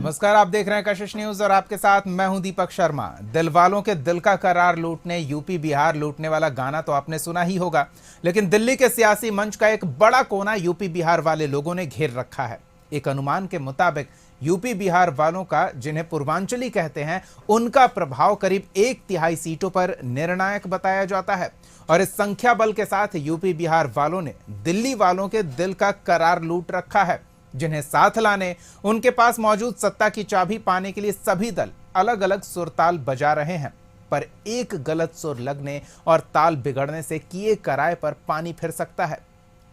नमस्कार, आप देख रहे हैं कशिश न्यूज और आपके साथ मैं हूं दीपक शर्मा। दिल वालों के दिल का करार लूटने यूपी बिहार लूटने वाला गाना तो आपने सुना ही होगा, लेकिन दिल्ली के सियासी मंच का एक बड़ा कोना यूपी बिहार वाले लोगों ने घेर रखा है। एक अनुमान के मुताबिक यूपी बिहार वालों का, जिन्हें पूर्वांचली कहते हैं, उनका प्रभाव करीब 1/3 सीटों पर निर्णायक बताया जाता है। और इस संख्या बल के साथ यूपी बिहार वालों ने दिल्ली वालों के दिल का करार लूट रखा है, जिन्हें साथ लाने, उनके पास मौजूद सत्ता की चाबी पाने के लिए सभी दल अलग अलग सुरताल बजा रहे हैं। पर एक गलत सुर लगने और ताल बिगड़ने से किए कराए पर पानी फिर सकता है।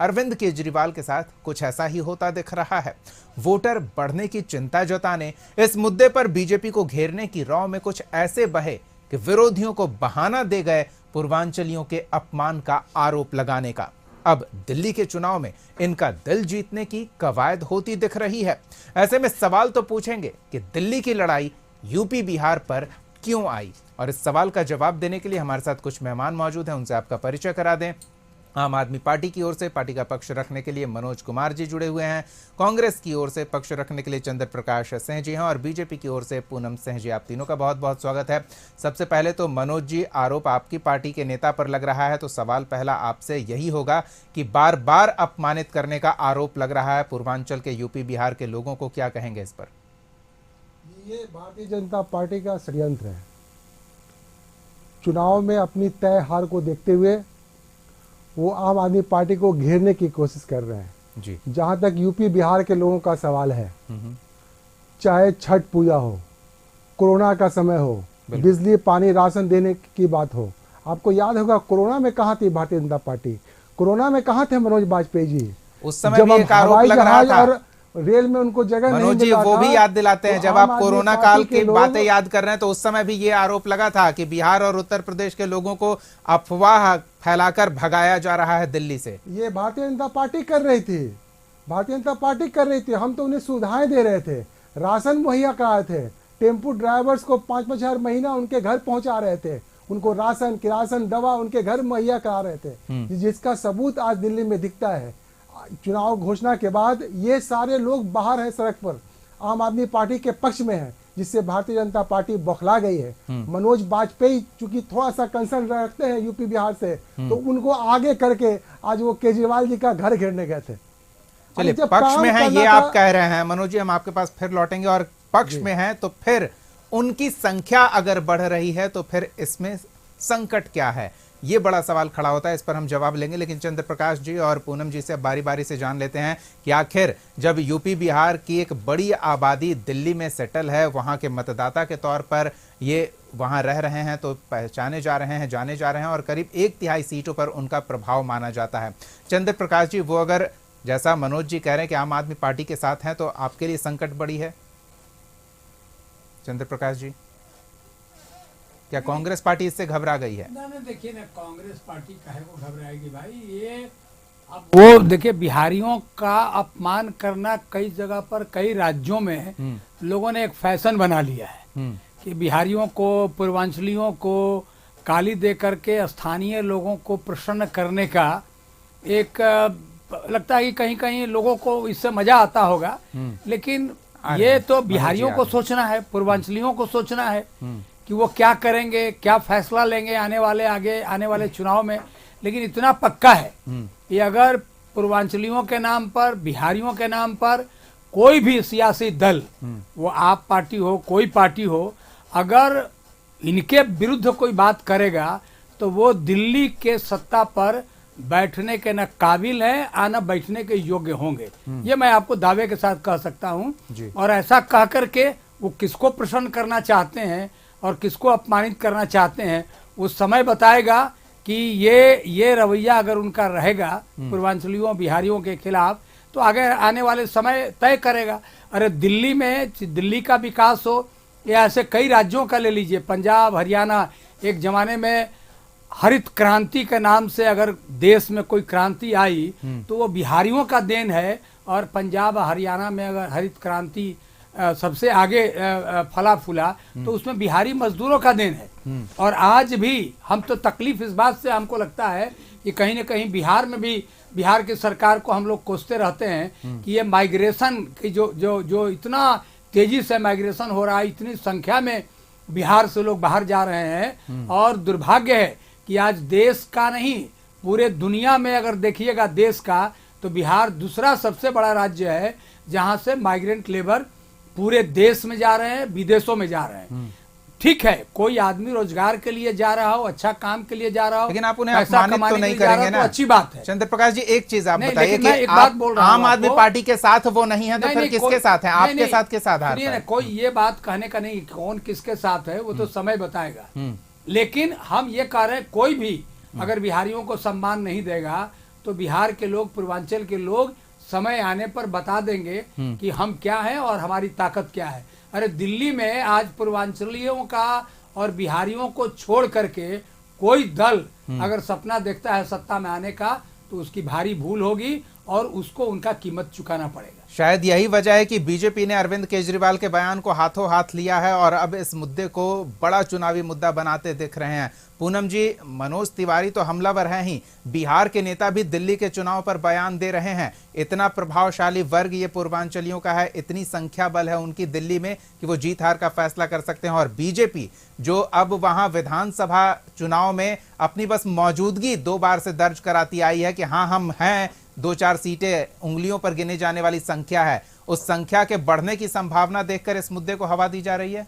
अरविंद केजरीवाल के साथ कुछ ऐसा ही होता दिख रहा है। वोटर बढ़ने की चिंता जताने, इस मुद्दे पर बीजेपी को घेरने की रौ में कुछ ऐसे बहे कि विरोधियों को बहाना दे गए पूर्वांचलियों के अपमान का आरोप लगाने का। अब दिल्ली के चुनाव में इनका दिल जीतने की कवायद होती दिख रही है। ऐसे में सवाल तो पूछेंगे कि दिल्ली की लड़ाई यूपी बिहार पर क्यों आई, और इस सवाल का जवाब देने के लिए हमारे साथ कुछ मेहमान मौजूद हैं। उनसे आपका परिचय करा दें। आम आदमी पार्टी की ओर से पार्टी का पक्ष रखने के लिए मनोज कुमार जी जुड़े हुए हैं, कांग्रेस की ओर से पक्ष रखने के लिए चंद्र प्रकाश सिंह जी हैं, और बीजेपी की ओर से पूनम सिंह जी। आप तीनों का बहुत बहुत स्वागत है। सबसे पहले तो मनोज जी, आरोप आपकी पार्टी के नेता पर लग रहा है, तो सवाल पहला आपसे यही होगा कि बार बार अपमानित करने का आरोप लग रहा है पूर्वांचल के यूपी बिहार के लोगों को, क्या कहेंगे इस पर? ये भारतीय जनता पार्टी का षड्यंत्र है। चुनाव में अपनी तय हार को देखते हुए वो आम आदमी पार्टी को घेरने की कोशिश कर रहे हैं जी। जहां तक यूपी बिहार के लोगों का सवाल है, चाहे छठ पूजा हो, कोरोना का समय हो, बिजली पानी राशन देने की बात हो, आपको याद होगा कोरोना में कहाँ थी भारतीय जनता पार्टी? कोरोना में कहाँ थे मनोज वाजपेयी जी? उस समय भी एक आरोप लग रहा था और रेल में उनको जगह नहीं मनोज जी, मिला वो था। भी याद दिलाते हैं, तो जब आप कोरोना काल की बातें याद कर रहे हैं, तो उस समय भी ये आरोप लगा था कि बिहार और उत्तर प्रदेश के लोगों को अफवाह फैलाकर भगाया जा रहा है दिल्ली से। ये भारतीय जनता पार्टी कर रही थी, भारतीय जनता पार्टी कर रही थी। हम तो उन्हें सुविधाएं दे रहे थे, राशन मुहैया कराए थे, टेम्पू ड्राइवर्स को 5-5 हजार महीना उनके घर पहुंचा रहे थे, उनको राशन किरासन दवा उनके घर मुहैया करा रहे थे, जिसका सबूत आज दिल्ली में दिखता है। चुनाव घोषणा के बाद ये सारे लोग बाहर हैं, सड़क पर आम आदमी पार्टी के पक्ष में हैं, जिससे भारतीय जनता पार्टी बौखला गई है। मनोज वाजपेयी चूंकि थोड़ा सा कंसर्न रखते हैं यूपी बिहार से, तो उनको आगे करके आज वो केजरीवाल जी का घर घेरने गए थे। चलिए, पक्ष में है ये आप कह रहे हैं मनोज जी, हम आपके पास फिर लौटेंगे। और पक्ष में है तो फिर उनकी संख्या अगर बढ़ रही है तो फिर इसमें संकट क्या है, ये बड़ा सवाल खड़ा होता है। इस पर हम जवाब लेंगे, लेकिन चंद्र प्रकाश जी और पूनम जी से बारी बारी से जान लेते हैं कि आखिर जब यूपी बिहार की एक बड़ी आबादी दिल्ली में सेटल है, वहां के मतदाता के तौर पर ये वहां रह रहे हैं, तो पहचाने जा रहे हैं, जाने जा रहे हैं, और करीब 1/3 सीटों पर उनका प्रभाव माना जाता है। चंद्र प्रकाश जी, वो अगर जैसा मनोज जी कह रहे हैं कि आम आदमी पार्टी के साथ हैं, तो आपके लिए संकट बड़ी है? चंद्र प्रकाश जी, क्या कांग्रेस पार्टी इससे घबरा गई है? ना देखिए ना, कांग्रेस पार्टी काहे को घबराएगी भाई? ये अब वो देखिए, बिहारियों का अपमान करना कई जगह पर, कई राज्यों में लोगों ने एक फैशन बना लिया है कि बिहारियों को, पूर्वांचलियों को गाली दे करके स्थानीय लोगों को प्रसन्न करने का एक लगता है कि कहीं कहीं लोगों को इससे मजा आता होगा। लेकिन ये तो बिहारियों को सोचना है, पूर्वांचलियों को सोचना है कि वो क्या करेंगे, क्या फैसला लेंगे आगे आने वाले चुनाव में। लेकिन इतना पक्का है कि अगर पूर्वांचलियों के नाम पर, बिहारियों के नाम पर कोई भी सियासी दल, वो आप पार्टी हो, कोई पार्टी हो, अगर इनके विरुद्ध कोई बात करेगा तो वो दिल्ली के सत्ता पर बैठने के न काबिल है, न बैठने के योग्य होंगे। ये मैं आपको दावे के साथ कह सकता हूँ। और ऐसा कह करके वो किसको प्रसन्न करना चाहते हैं और किसको अपमानित करना चाहते हैं, उस समय बताएगा कि ये रवैया अगर उनका रहेगा पूर्वांचलियों बिहारियों के खिलाफ, तो आगे आने वाले समय तय करेगा। अरे दिल्ली में, दिल्ली का विकास हो या ऐसे कई राज्यों का ले लीजिए, पंजाब हरियाणा, एक जमाने में हरित क्रांति के नाम से अगर देश में कोई क्रांति आई तो वो बिहारियों का देन है। और पंजाब हरियाणा में अगर हरित क्रांति सबसे आगे फला फूला तो उसमें बिहारी मजदूरों का देन है। और आज भी हम तो तकलीफ इस बात से हमको लगता है कि कहीं ना कहीं बिहार में भी, बिहार की सरकार को हम लोग कोसते रहते हैं कि ये माइग्रेशन की जो इतना तेजी से माइग्रेशन हो रहा है, इतनी संख्या में बिहार से लोग बाहर जा रहे हैं। और दुर्भाग्य है कि आज देश का नहीं, पूरे दुनिया में अगर देखिएगा देश का, तो बिहार दूसरा सबसे बड़ा राज्य है जहां से माइग्रेंट लेबर पूरे देश में जा रहे हैं, विदेशों में जा रहे हैं। ठीक है, कोई आदमी रोजगार के लिए जा रहा हो, अच्छा काम के लिए जा रहा हो, लेकिन आप उन्हें पैसा अपमानित तो कमाने के नहीं लिए जा रहा हो, करेंगे तो ना। अच्छी बात है। चंद्र प्रकाश जी, एक चीज आप नहीं, बताइए लेकिन मैं कि एक बात आप बोल रहा हूं आम आदमी आपको। पार्टी के साथ वो नहीं है, तो नहीं, फिर नहीं, किसके साथ है? आपके नहीं, साथ किस आधार सुनिए ना, पर? कोई ये बात कहने का नहीं, कौन किसके साथ है वो तो समय बताएगा। लेकिन हम ये कह रहे हैं, कोई भी अगर बिहारियों को सम्मान नहीं देगा तो बिहार के लोग, पूर्वांचल के लोग समय आने पर बता देंगे कि हम क्या हैं और हमारी ताकत क्या है। अरे दिल्ली में आज पूर्वांचलियों का और बिहारियों को छोड़ करके कोई दल अगर सपना देखता है सत्ता में आने का, तो उसकी भारी भूल होगी और उसको उनका कीमत चुकाना पड़ेगा। शायद यही वजह है कि बीजेपी ने अरविंद केजरीवाल के बयान को हाथों हाथ लिया है और अब इस मुद्दे को बड़ा चुनावी मुद्दा बनाते दिख रहे हैं। पूनम जी, मनोज तिवारी तो हमलावर हैं ही, बिहार के नेता भी दिल्ली के चुनाव पर बयान दे रहे हैं। इतना प्रभावशाली वर्ग ये पूर्वांचलियों का है, इतनी संख्या बल है उनकी दिल्ली में कि वो जीत हार का फैसला कर सकते हैं। और बीजेपी जो अब वहां विधानसभा चुनाव में अपनी बस मौजूदगी 2 बार से दर्ज कराती आई है कि हाँ हम हैं, 2-4 सीटें उंगलियों पर गिने जाने वाली संख्या है, उस संख्या के बढ़ने की संभावना देखकर इस मुद्दे को हवा दी जा रही है।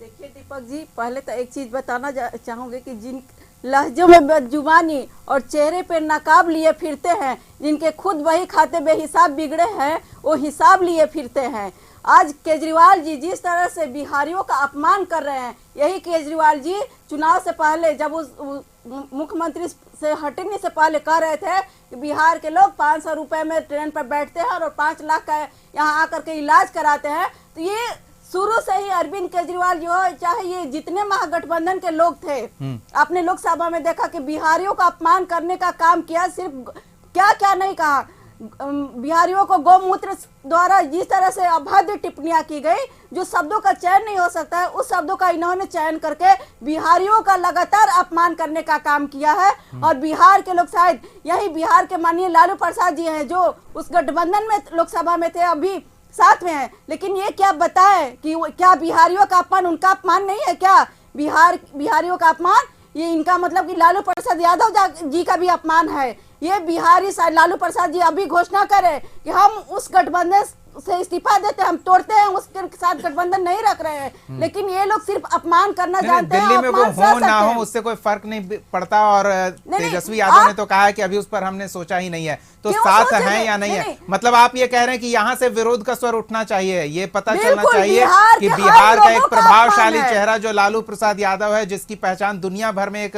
देखिए दीपक जी, पहले तो एक चीज बताना चाहूंगी कि जिन लहजों में बदजुबानी और चेहरे पे नकाब लिए फिरते हैं, जिनके खुद वही खाते बेहिसाब बिगड़े हैं, वो हिसाब लिए फिरते हैं। आज केजरीवाल जी जिस तरह से बिहारियों का अपमान कर रहे हैं, यही केजरीवाल जी चुनाव से पहले जब उस मुख्यमंत्री से हटने से पहले कह रहे थे कि बिहार के लोग 500 रुपए में ट्रेन पर बैठते हैं और 5 लाख का यहाँ आकर के इलाज कराते हैं। तो ये शुरू से ही अरविंद केजरीवाल जो है, चाहे ये जितने महागठबंधन के लोग थे, आपने लोकसभा में देखा कि बिहारियों का अपमान करने का काम किया। सिर्फ क्या क्या नहीं कहा, बिहारियों को गौमूत्र द्वारा जिस तरह से अभद्र टिप्पणियां की गई, जो शब्दों का चयन नहीं हो सकता है, उस शब्दों का इन्होंने चयन करके बिहारियों का लगातार अपमान करने का काम किया है। और बिहार के लोग, शायद यही बिहार के माननीय लालू प्रसाद जी हैं जो उस गठबंधन में लोकसभा में थे, अभी साथ में है, लेकिन ये क्या बताए कि क्या बिहारियों का अपमान उनका अपमान नहीं है क्या? बिहारियों का अपमान ये इनका मतलब कि लालू प्रसाद यादव जी का भी अपमान है। ये बिहारी लालू प्रसाद जी अभी घोषणा करें कि हम उस गठबंधन से इस्तीफा देते हैं, हम तोड़ते हैं, उसके साथ गठबंधन नहीं रख रहे हैं, लेकिन ये लोग सिर्फ अपमान करना जानते हैं। दिल्ली में वो हो ना हो उससे कोई फर्क नहीं पड़ता। और तेजस्वी यादव ने तो कहा है कि अभी उस पर हमने सोचा ही नहीं है। तो साथ हैं या नहीं है? मतलब आप ये कह रहे हैं कि यहाँ से विरोध का स्वर उठना चाहिए, ये पता चलना चाहिए कि बिहार का एक प्रभावशाली चेहरा जो लालू प्रसाद यादव है, जिसकी पहचान दुनिया भर में एक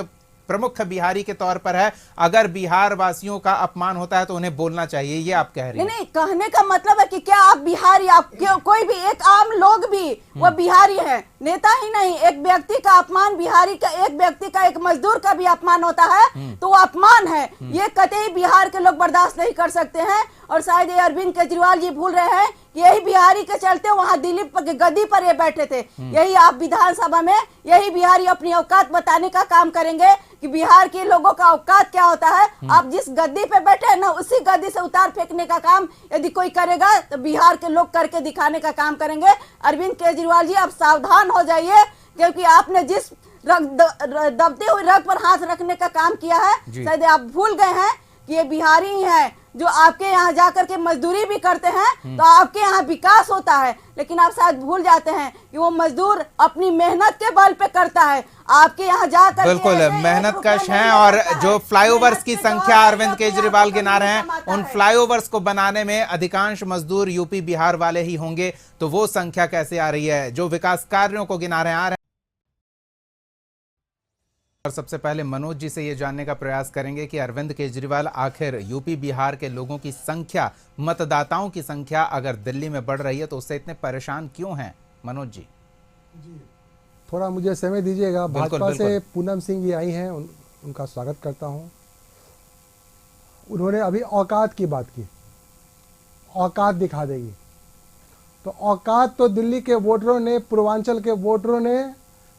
प्रमुख बिहारी के तौर पर है, अगर बिहार वासियों का अपमान होता है तो उन्हें बोलना चाहिए, ये आप कह रही हैं? नहीं, कहने का मतलब है कि क्या आप बिहारी, आप कोई भी एक आम लोग भी वो बिहारी है, नेता ही नहीं। एक व्यक्ति का अपमान, बिहारी का एक व्यक्ति का, एक मजदूर का भी अपमान होता है तो वो अपमान है। ये कतई बिहार के लोग बर्दाश्त नहीं कर सकते हैं। और शायद ये अरविंद केजरीवाल जी भूल रहे हैं कि यही बिहारी के चलते वहां दिल्ली के गद्दी पर ये बैठे थे। यही आप विधानसभा में यही बिहारी अपनी औकात बताने का काम करेंगे कि बिहार के लोगों का औकात क्या होता है। आप जिस गद्दी पे बैठे हैं ना, उसी गद्दी से उतार फेंकने का काम यदि कोई करेगा तो बिहार के लोग करके दिखाने का काम करेंगे। अरविंद केजरीवाल जी, आप सावधान हो जाइए, क्योंकि आपने जिस दबते हुए रग पर हाथ रखने का काम किया है, शायद आप भूल गए हैं कि ये बिहारी ही हैं जो आपके यहाँ जाकर के मजदूरी भी करते हैं, तो आपके यहाँ विकास होता है। लेकिन आप शायद भूल जाते हैं कि वो मजदूर अपनी मेहनत के बल पे करता है। आपके यहाँ जाकर बिल्कुल मेहनत कश हैं। और जो फ्लाईओवर्स की संख्या अरविंद केजरीवाल गिना रहे हैं, उन फ्लाईओवर्स को बनाने में अधिकांश मजदूर यूपी बिहार वाले ही होंगे, तो वो संख्या कैसे आ रही है? जो विकास कार्यों को गिना रहे हैं, और सबसे पहले मनोज जी से ये जानने का प्रयास करेंगे कि अरविंद केजरीवाल आखिर यूपी बिहार के लोगों की संख्या, मतदाताओं की संख्या अगर दिल्ली में बढ़ रही है तो उससे इतने परेशान क्यों हैं? मनोज जी थोड़ा मुझे समय दीजिएगा। भाजपा से पूनम सिंह जी आई हैं, उनका स्वागत करता हूं। उन्होंने अभी औकात की बात की, औकात दिखा देगी। तो औकात तो दिल्ली के वोटरों ने, पूर्वांचल के वोटरों ने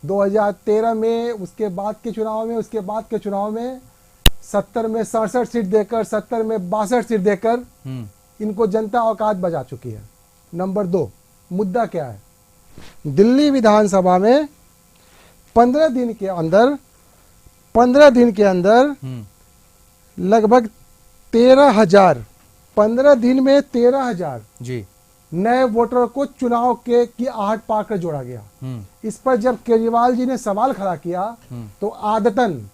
2013 में, उसके बाद के चुनाव में, उसके बाद के चुनाव में 70 में 67 सीट देकर, 70 में 62 सीट देकर इनको जनता औकात बजा चुकी है। नंबर 2, मुद्दा क्या है। दिल्ली विधानसभा में 15 दिन के अंदर लगभग 13,000, 15 दिन में 13,000 जी नए वोटर को चुनाव की आहट पाकर जोड़ा गया। इस पर जब केजरीवाल जी ने सवाल खड़ा किया तो आदतन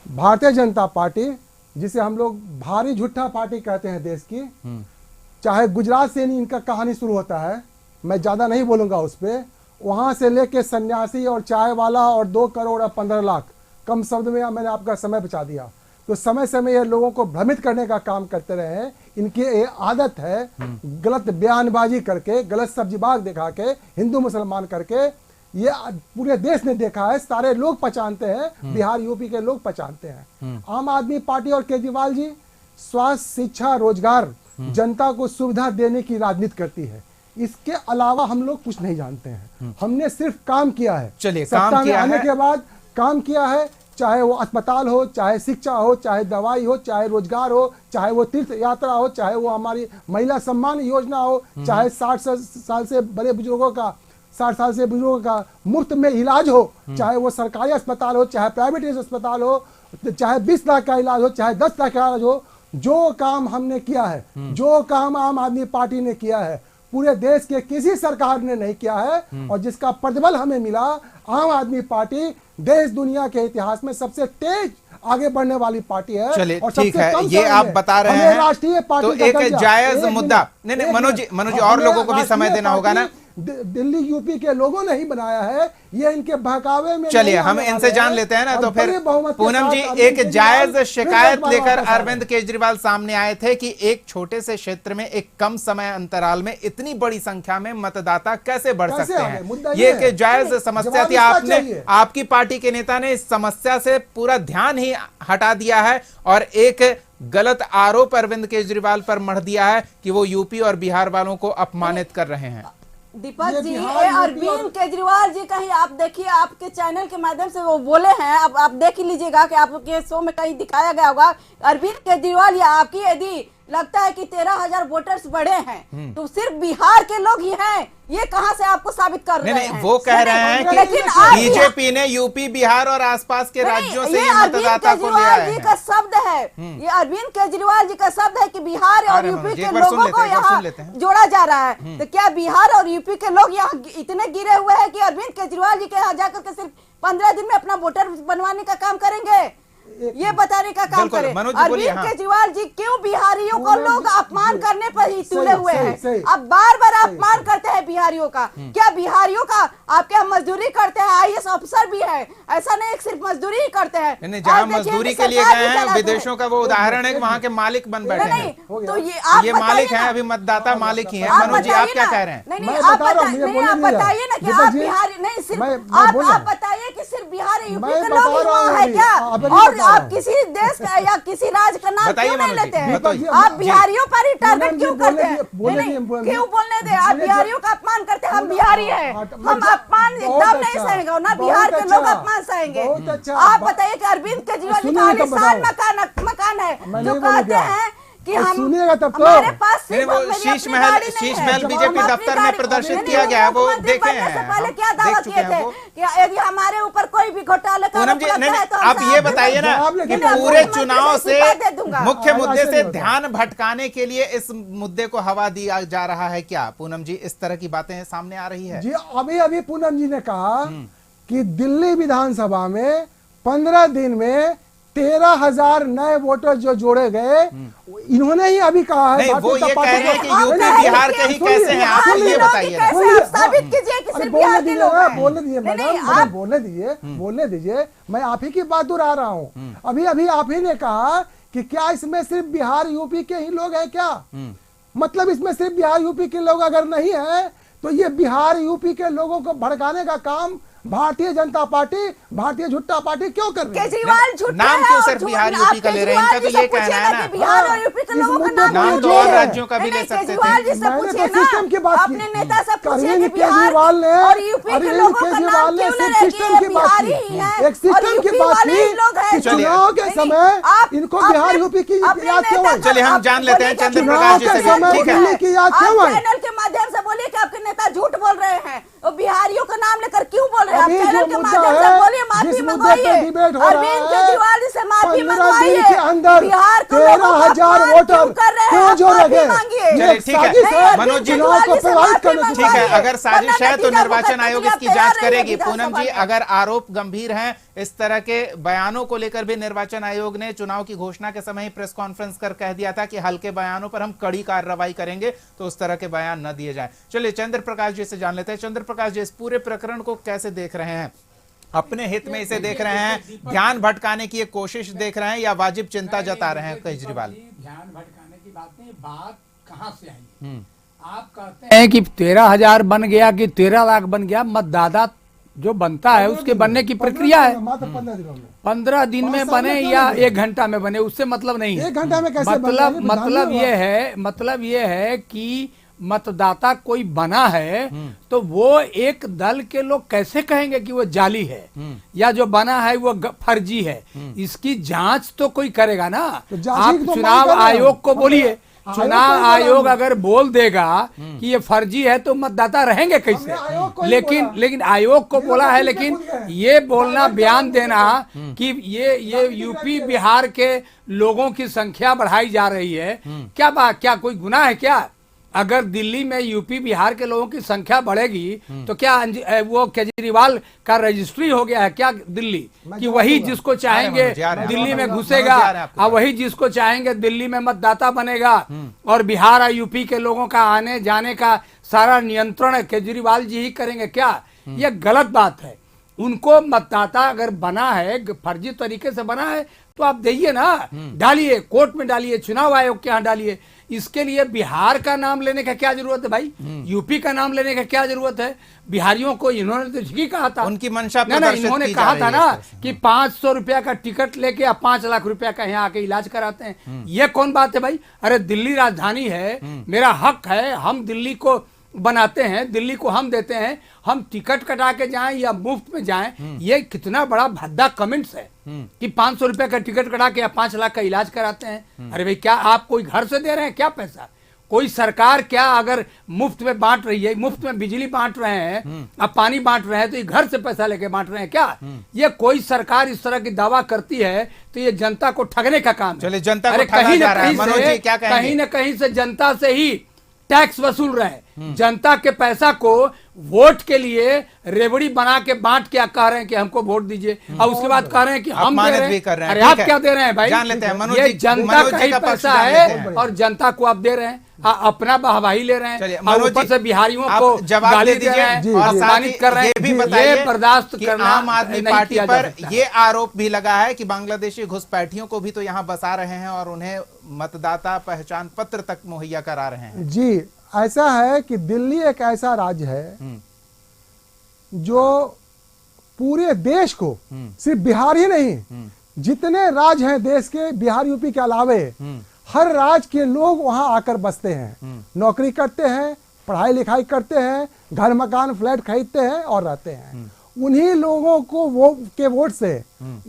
भारतीय जनता पार्टी, जिसे हम लोग भारी झूठा पार्टी कहते हैं देश की, चाहे गुजरात से इनका कहानी शुरू होता है, मैं ज्यादा नहीं बोलूंगा उस पर, वहां से लेके सन्यासी और चाय वाला और 2 करोड़ और 15 लाख, कम शब्द में मैंने आपका समय बचा दिया। तो समय समय ये लोगों को भ्रमित करने का काम करते रहे हैं। इनकी ये आदत है गलत बयानबाजी करके, गलत सब्जीबाग दिखा के, हिंदू मुसलमान करके, ये पूरे देश ने देखा है, सारे लोग पहचानते हैं, बिहार यूपी के लोग पहचानते हैं। आम आदमी पार्टी और केजरीवाल जी स्वास्थ्य, शिक्षा, रोजगार, जनता को सुविधा देने की राजनीति करती है। इसके अलावा हम लोग कुछ नहीं जानते हैं। हमने सिर्फ काम किया है। चलिए, सत्ता काम में किया आने है। के बाद काम किया है, चाहे वो अस्पताल हो, चाहे शिक्षा हो, चाहे दवाई हो, चाहे रोजगार हो, चाहे वो तीर्थ यात्रा हो, चाहे वो हमारी महिला सम्मान योजना हो, चाहे 60 साल से बड़े बुजुर्गों का 60 साल से बुजुर्गों का मुफ्त में इलाज हो, चाहे वो सरकारी अस्पताल हो, चाहे प्राइवेट अस्पताल हो, चाहे 20 लाख का इलाज हो, चाहे 10 लाख का इलाज हो, जो काम हमने किया है, जो काम आम आदमी पार्टी ने किया है, पूरे देश के किसी सरकार ने नहीं किया है। और जिसका प्रतिबल हमें मिला, आम आदमी पार्टी देश दुनिया के इतिहास में सबसे तेज आगे बढ़ने वाली पार्टी है। चलिए, और ठीक सबसे है, कम ये समय आप में बता रहे हमें हैं राष्ट्रीय पार्टी तो का एक दर्जा। जायज एक मुद्दा। मिनट, नहीं, एक मनोज मिनट। जी और हमें लोगों को भी समय राष्ट्रीय देना होगा ना। पार्टी दिल्ली यूपी के लोगों ने ही बनाया है, ये इनके बहकावे में चलिए, नहीं हम आने इनसे वाले जान हैं। लेते हैं ना। और तो फिर बड़े बहुमत के पूनम जी, साथ एक अरविंद जायज केजरीवाल शिकायत फिर एक बार लेकर वापस आ रहे अरविंद केजरीवाल सामने आए थे कि एक छोटे से क्षेत्र में एक कम समय अंतराल में इतनी बड़ी संख्या में मतदाता कैसे बढ़ कैसे सकते आ गए? मुद्दा हैं। ये ये है। एक जायज नहीं, समस्या जवाब थी। इसका आपने, चाहिए। आपकी पार्टी के नेता ने इस समस्या से पूरा ध्यान ही हटा दिया है और एक गलत आरोप अरविंद केजरीवाल पर मढ़ दिया है कि वो यूपी और बिहार वालों को अपमानित कर रहे हैं। दीपक ये जी, बिहार, ये यूपी अरविंद और- केजरीवाल जी कहीं आप देखिए, आपके चैनल के माध्यम से वो बोले हैं, अब आप देख ही लीजिएगा कि आपके शो में कहीं दिखाया गया होगा। अरविंद केजरीवाल या आपकी यदि लगता है कि 13,000 वोटर्स बढ़े हैं तो सिर्फ बिहार के लोग ही हैं, ये कहां से आपको साबित कर रहे हैं? वो कह रहे हैं कि लेकिन आप बीजेपी ने यूपी, बिहार और आसपास के राज्यों से ये ये अरविंद मतदाता को लिया केजरीवाल जी है। का शब्द है, ये अरविंद केजरीवाल जी का शब्द है कि बिहार और अरे यूपी मनोज जी, के एक बार सुन लोगों लेते को हैं, एक बार यहाँ सुन लेते हैं। जोड़ा जा रहा है। तो क्या बिहार और यूपी के लोग यहाँ इतने गिरे हुए हैं कि अरविंद केजरीवाल जी के यहाँ जाकर के सिर्फ 15 दिन में अपना वोटर बनवाने का काम करेंगे? ये बताने का काम बिल्कुल, करें। मनोज जी बोलिए। अरविंद हाँ। केजरीवाल जी क्यों बिहारियों को पूनम लोग जी, अपमान जी, करने पर ही सही, तुले हुए सही, हैं? सही। अब बार बार सही, अपमान सही। करते हैं बिहारियों का। क्या बिहारियों का आपके यहाँ मजदूरी करते हैं? IAS ऑफिसर भी है, ऐसा नहीं सिर्फ मजदूरी ही करते हैं। नहीं, जहां आज देखिए, मजदूरी इनकी के लिए सरकार गए भी हैं चलाते विदेशों का वो उदाहरण है कि वहां के मालिक बन बैठे नहीं, हैं। हो तो गया। ये आप ये बताइए मालिक ना। हैं, अभी मतदाता मालिक ही हैं। आप मनोज जी, आप बताइए क्या ना। कह रहे हैं? नहीं, मैं आप बता रहा हूं, मुझे नहीं, बोलने आप दीजिए। बताइए ना कि दीपक आप जी, बिहारी नहीं, सिर्फ मैं आप बोल रहा हूं। बताइए कि सिर्फ बिहार यूपी मैं के बता लोग ही रहा वहाँ हूं है अभी, क्या? अभी और बता रहा आप हूं। किसी देश का या किसी राज्य का नाम बताइए क्यों नहीं मनोज जी, लेते हैं? बताइए। आप जी। बिहारियों पर ही टारगेट पूनम जी, क्यों बोलने करते हैं? दिए, बोलने नहीं, दिए, पूनम क्यों जी। बोलने दे? आप मुझे बिहारियों का अपमान करते हैं, हम पूनम, बिहारी हैं, हाँ, हम अपमान बहुत एकदम नहीं अच्छा, सहेंगे ना, बहुत बिहार के अच्छा, लोग अपमान सहेंगे। बहुत अच्छा। आप बताइए कि अरविंद केजरीवाल जी सुनिए का तब आलीशान बताओ। मकान है मैं जो नहीं बोलूं कहते क्या? हैं कि और हम सुनिएगा तब तो। हमारे पास नहीं, सिर्फ वो मेरी शीश अपनी महल- गाड़ी नहीं शीश है। महल हम बीजेपी अपनी दफ्तर में गाड़ी- प्रदर्शित नहीं, किया नहीं, गया है, वो मुख्यमंत्री देखे बनने से हैं, पहले हम क्या देख दावा चुके किए हैं थे वो। कि यदि हमारे ऊपर कोई भी घोटाले का पूनम आरोप जी, लगता नहीं है नहीं, तो आप हमसे ये आप बताइए ना जवाब कि लेके पूरे मुख्यमंत्री चुनाव से इस्तीफा दे से दूंगा। मुख्य मुद्दे ऐसे से नहीं ध्यान भटकाने के लिए इस मुद्दे को हवा दिया जा रहा है क्या? पूनम जी, इस तरह की बातें सामने आ रही है। जी, अभी अभी पूनम जी ने कहा कि दिल्ली विधानसभा में 15 दिन में 13,000 नए वोटर जो जोड़े गए, इन्होंने ही अभी कहा है। नहीं, भारतीय वो ये जनता कह पार्टी रहे हैं कि को- यूपी नहीं, बिहार के ही सुनिए, कैसे हैं, आप सुनिए, ये बताइए ना। कैसे आप साबित कीजिए कि अरे सिर्फ बोलने बिहार के दीजिए लोग ना, हैं? बोलने दीजिए नहीं, मैडम, नहीं, मैडम, आप बोलने दीजिए, बोलने दीजिए। मैं आप ही की बात दोहरा रहा हूँ। अभी अभी आप ही ने कहा कि क्या इसमें सिर्फ बिहार यूपी के ही लोग हैं क्या? मतलब इसमें सिर्फ बिहार यूपी के लोग अगर नहीं है तो ये बिहार यूपी के लोगों को भड़काने का काम भारतीय जनता पार्टी, भारतीय झुट्टा पार्टी क्यों कर रही है? केजरीवाल झूठा नाम है क्यों और सिर्फ झूठ- बिहार आप यूपी का ले रहे हैं? इनका तो केजरीवाल ये जी से कहना है पूछिए ना। कि बिहार और हाँ, यूपी के इस लोगों का मुद्दे नाम को नाम ये तो जो और है। राज्यों का भी नहीं, ले सकते केजरीवाल जी थे। से मैंने पूछिए तो ना, सिस्टम की बात की। अपने नेता से पूछिए अरविंद कि बिहार केजरीवाल ने और यूपी के अरविंद लोगों का नाम केजरीवाल ने क्यों ले सिर्फ रहे हैं कि सिस्टम ये की बात बिहारी की। ही हैं एक और सिस्टम की यूपी बात वाले की ही लोग हैं कि जो- चुनाव के नहीं, समय आप इनको अपने- बिहार यूपी की अपने याद क्यों नेता है? चलिए, हम आप जान लेते हैं बोलिए कि चंद्र चुनाव प्रकाश जी के से भी। समय ठीक है। दिल्ली की याद आप क्यों है? चैनल के माध्यम से बोलिए कि आपके नेता हैं, वो बिहारियों का नाम लेकर क्यों बोल रहे हैं? आप अभी चैनल जो के मुद्दा माध्यम से है, बोलिए, माफी जिस मुद्दे पे मंगवाइए, डिबेट हो रहा अरविंद है, केजरीवाल जी से माफी 15 दिन मंगवाइए। के अंदर बिहार को लोगों को 13,000 अपमान वोटर क्यों कर रहे हैं? क्यों आप जोड़े माफी गए? मांगिए। चलिए, ये ठीक है। साजिश है मनोज जी, चुनाव को प्रभावित करने की। ठीक है, अगर साजिश है तो कर्नाटक निर्वाचन का आयोग प्रक्रिया इसकी तैयार जांच रही है करेगी। विधानसभा पूनम जी, में। अगर आरोप गंभीर हैं, इस तरह के बयानों को लेकर भी निर्वाचन आयोग ने चुनाव की घोषणा के समय ही प्रेस कॉन्फ्रेंस कर कह दिया था कि हल्के बयानों पर हम कड़ी कार्रवाई करेंगे, तो उस तरह के बयान न दिए जाएं। चलिए चंद्र प्रकाश जी से जान लेते हैं। चंद्र प्रकाश जी, इस पूरे प्रकरण को कैसे देख रहे हैं? अपने हित में इसे देख रहे हैं, ध्यान भटकाने की एक कोशिश देख रहे हैं, या वाजिब चिंता जता रहे हैं केजरीवाल? ध्यान भटकाने की बात नहीं, बात कहाँ से आई? आप कहते हैं कि 13,000 बन गया कि 13 लाख बन गया। मतदाता जो बनता है उसके बनने की प्रक्रिया है। मात्र 15 दिनों में 15 दिन में 5 साल बने में क्यों या नहीं बने? 1 घंटा में बने, उससे मतलब नहीं है। 1 घंटा में कैसे बन जाएंगे? मतलब ये है कि मतदाता कोई बना है तो वो एक दल के लोग कैसे कहेंगे कि वो जाली है या जो बना है वो फर्जी है? इसकी जांच तो कोई करेगा ना। तो जांच आप की तो चुनाव मांग कर रहे हैं। आयोग को बोलिए, हमने चुनाव आयोग को आयोग बोला। अगर बोल देगा कि ये फर्जी है तो मतदाता रहेंगे कैसे? हमने आयोग को ही लेकिन बोला। लेकिन आयोग को ये बोला लोग है, खुद के लेकिन खुद गए। ये बोलना, जागरूक बयान करने देना के कि ये यूपी बिहार के लोगों की संख्या बढ़ाई जा रही है, क्या बात, क्या कोई गुनाह है क्या? अगर दिल्ली में यूपी बिहार के लोगों की संख्या बढ़ेगी तो क्या वो केजरीवाल का रजिस्ट्री हो गया है क्या दिल्ली कि वही जिसको चाहेंगे मनोज जी, आ रहे हैं। दिल्ली में मनोज घुसेगा जी, आ रहे हैं आपके और वही जिसको चाहेंगे दिल्ली में मतदाता बनेगा और बिहार और यूपी के लोगों का आने जाने का सारा नियंत्रण केजरीवाल जी ही करेंगे क्या? ये गलत बात है। उनको मतदाता अगर बना है, फर्जी तरीके से बना है, तो आप दीजिए ना, डालिए, कोर्ट में डालिए, चुनाव आयोग के यहाँ डालिए। इसके लिए बिहार का नाम लेने का क्या जरूरत है भाई? यूपी का नाम लेने का क्या जरूरत है? बिहारियों को इन्होंने तो ठीक ही कहा था, उनकी मंशा ना प्रदर्शित इन्होंने की जा कहा रही था है ना इस तरह से। कि 500 रुपया का टिकट लेके आप 5 लाख रुपया का यहाँ आके इलाज कराते हैं। ये कौन बात है भाई? अरे दिल्ली राजधानी है, मेरा हक है, हम दिल्ली को बनाते हैं, दिल्ली को हम देते हैं, हम टिकट कटा के जाएं या मुफ्त में जाएं। ये कितना बड़ा भद्दा कमेंट्स है कि 500 रुपए का टिकट कटा के या 5 लाख का इलाज कराते हैं। अरे भाई, क्या आप कोई घर से दे रहे हैं क्या पैसा? कोई सरकार क्या अगर मुफ्त में बांट रही है, मुफ्त में बिजली बांट रहे हैं, अब पानी बांट रहे हैं, तो ये घर से पैसा लेके बांट रहे हैं क्या? ये कोई सरकार इस तरह की दावा करती है तो ये जनता को ठगने का काम है। चलिए, जनता को अरे ठगा कहीं जा न रहा है। कहीं मनोज से, जी, क्या कहेंगे? कहीं न कहीं से जनता से ही टैक्स वसूल रहे हैं। जनता के पैसा को वोट के लिए रेवड़ी बना के बांट के कह रहे हैं कि हमको वोट दीजिए, और उसके बाद कह रहे हैं कि हम दे अपमानित रहे भी कर रहे हैं। हैं। अरे आप ठीक है। क्या दे रहे हैं भाई? जान लेते हैं मनोज ये जी, जनता मनोज का जी ही का पक्ष पैसा जान है लेते हैं। और जनता को आप दे रहे हैं, अपना बहवाही ले रहे चलिए, हैं और मनोज ऊपर जी, से बिहारियों आप को जवाब गाली दे दे रहे हैं दीजिए और और साथ अपमानित ही कर रहे ये हैं। भी बताइए ये बर्दाश्त कि करना आम आदमी नहीं पार्टी किया जा पर सकता। ये आरोप भी लगा है कि बांग्लादेशी घुसपैठियों को भी तो यहाँ बसा रहे हैं और उन्हें मतदाता पहचान पत्र तक मुहैया करा रहे हैं। जी, ऐसा है कि दिल्ली एक ऐसा राज्य है जो पूरे देश को, सिर्फ बिहार ही नहीं, जितने राज्य हैं देश के, बिहार यूपी के अलावे हर राज्य के लोग वहां आकर बसते हैं, नौकरी करते हैं, पढ़ाई लिखाई करते हैं, घर मकान फ्लैट खरीदते हैं और रहते हैं। उन्हीं लोगों को वोट से,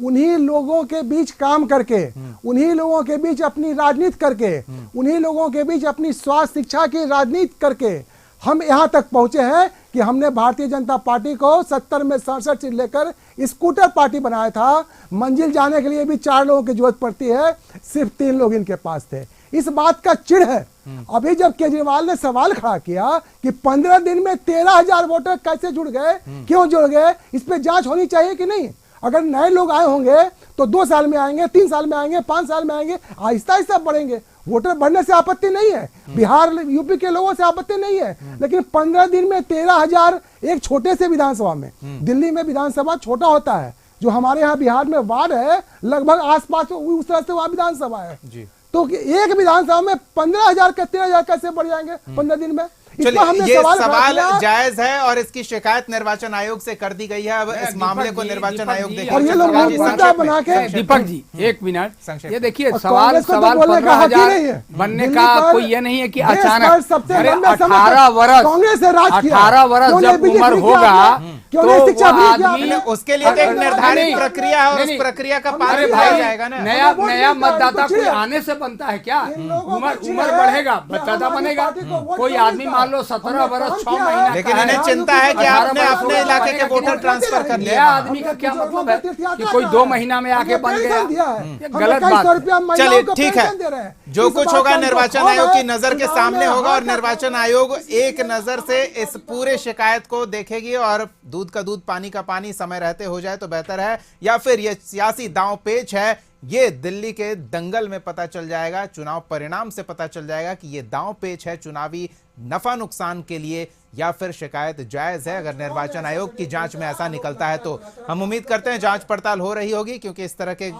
उन्हीं लोगों के बीच काम करके, उन्हीं लोगों के बीच अपनी राजनीति करके, उन्हीं लोगों के बीच अपनी स्वास्थ्य शिक्षा की राजनीति करके हम यहाँ तक पहुंचे हैं कि हमने भारतीय जनता पार्टी को 70 में 67 सीट लेकर स्कूटर पार्टी बनाया था। मंजिल जाने के लिए भी 4 लोगों की जरूरत पड़ती है, सिर्फ 3 लोग इनके पास थे। इस बात का चिढ़ है। अभी जब केजरीवाल ने सवाल खड़ा किया कि 15 दिन में 13,000 वोटर कैसे जुड़ गए, क्यों जुड़ गए, इस पे जांच होनी चाहिए कि नहीं? अगर नए लोग आए होंगे तो 2 साल में आएंगे, 3 साल में आएंगे, 5 साल में आएंगे, आहिस्ता आहिस्ता बढ़ेंगे। वोटर बढ़ने से आपत्ति नहीं है, बिहार यूपी के लोगों से आपत्ति नहीं है, लेकिन 15 दिन में 13,000 एक छोटे से विधानसभा में, दिल्ली में विधानसभा छोटा होता है, जो हमारे यहाँ बिहार में वार्ड है लगभग आसपास उस तरह से वहां विधानसभा है जी। तो एक विधानसभा में 15,000 का 13,000 कैसे बढ़ जाएंगे 15 दिन में? चलिए, ये सवाल जायज है और इसकी शिकायत निर्वाचन आयोग से कर दी गई है। अब इस मामले को निर्वाचन आयोग देखेगा। और ये लोग मुद्दा बना के, दीपक जी 1 मिनट, ये देखिए सवाल कांग्रेस को तो बोलने का हक ही नहीं है। 15,000 बनने दिल्ली का पर कोई ये नहीं है कि देश अचानक पर सबसे अरे लंबे समय तक 18 वर्ष कांग्रेस ने राज किया। 18 वर्ष क्यों जब नहीं उम्र बीजेपी किया होगा आपने? क्यों तो नहीं वो शिक्षा फ्री किया आदमी- आपने? उसके लिए तो एक अरे निर्धारित नहीं, प्रक्रिया है और उस नहीं, प्रक्रिया का हमने पालन अरे किया किया भाई जाएगा ना। नया हमें वोट नया मिलता है, मतदाता कुछ कोई है। आने से बनता है क्या? इन लोगों उम्र को उम्र चिढ़ है बढ़ेगा कि मतदाता हमारी बनेगा। पार्टी को वोट कोई क्यों आदमी मिलता मान लो है? 17 हमने बरस काम 6 किया है। महीना लेकिन का इन्हें है। चिंता है कि 18 आपने बरस अपने होगा, इलाके के बनेगा वोटर कि ट्रांसफर कर नहीं? लिए नया वहाँ। आदमी का क्या हमने मतलब है तीर्थयात्रा कि कोई का 2 है। महीना में आके हमने बन पेंशन दिया गया? है। ये हमने गलत कई बात सौ है। रुपया महिलाओं चलिए को ठीक है, पेंशन दे रहे हैं। जो इस कुछ बात होगा का इनको निर्वाचन खौफ आयोग है। की नजर के चुनाव सामने में होगा और हाथ निर्वाचन आयोग एक नजर से इस पूरे शिकायत को देखेगी और दूध का दूध पानी का पानी समय रहते हो जाए तो बेहतर है, या फिर ये सियासी दांव पेच है, ये दिल्ली के दंगल में पता चल जाएगा, चुनाव परिणाम से पता चल जाएगा कि ये दांव पेच है चुनावी नफा नुकसान के लिए या फिर शिकायत जायज है। अगर निर्वाचन आयोग की जांच में ऐसा निकलता है तो हम उम्मीद करते हैं जांच पड़ताल हो रही होगी, क्योंकि इस तरह के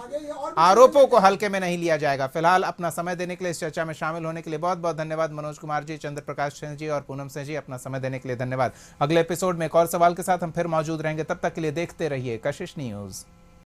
आरोपों को हल्के में नहीं लिया जाएगा। फिलहाल अपना समय देने के लिए, इस चर्चा में शामिल होने के लिए बहुत बहुत धन्यवाद मनोज कुमार जी, चंद्र प्रकाश सिंह जी और पूनम सिंह जी, अपना समय देने के लिए धन्यवाद। अगले एपिसोड में एक और सवाल के साथ हम फिर मौजूद रहेंगे, तब तक के लिए देखते रहिए कशिश न्यूज।